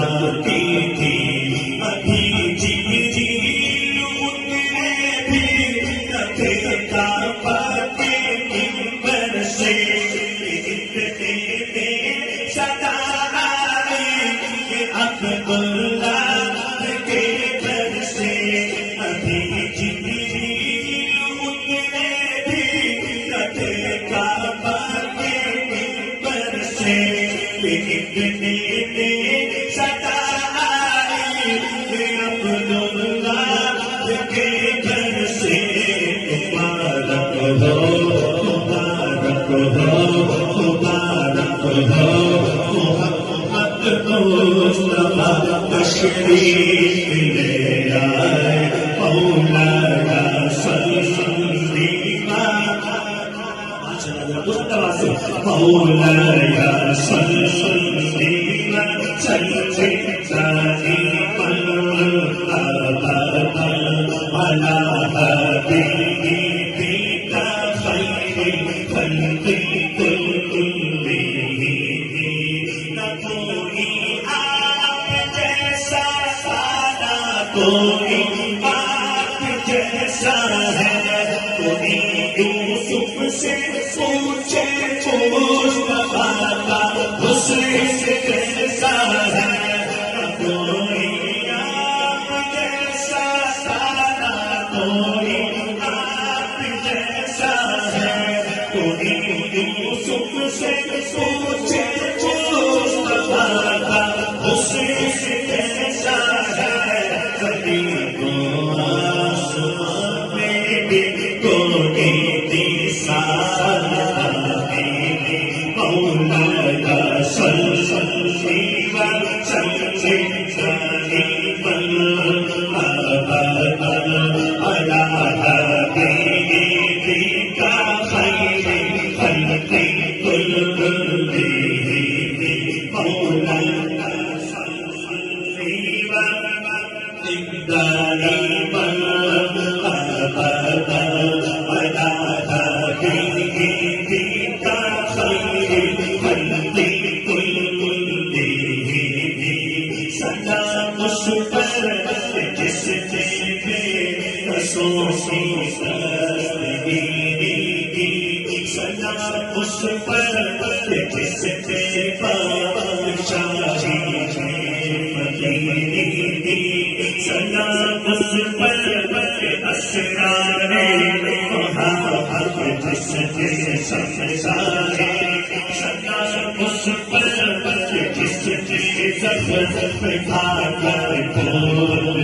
آتی تھی ابھی جبریل اترے بھی نہ تھے کعبہ کے منبر سے اتنے میں صدا آئی کہ عبداللہ کے گھر سے ابھی جبریل اترے بھی نہ تھے کعبہ کے منبر سے اتنے میں صدا آئی کہ عبداللہ کے گھر سے مبارک ہو مبارک ہو مبارک ہو محمد مصطفیٰ تشریف لے آئے مولانا صلی مولانا صلی کوئی آپ جیسا ہے کوئی یوسف سے پوچھے مصطفیٰ کا حسن سے کیسا ہے کوئی آپ جیسا سارا کوئی آپ جیسا ہے کوئی یوسف سے پوچھے مصطفیٰ کا حسن سے کیسا ہے اس پر جس کے بادشاہی سلام اس پر اسرار محبت جس کے سمسارے سلام اس پر جس کے زخم کھا کر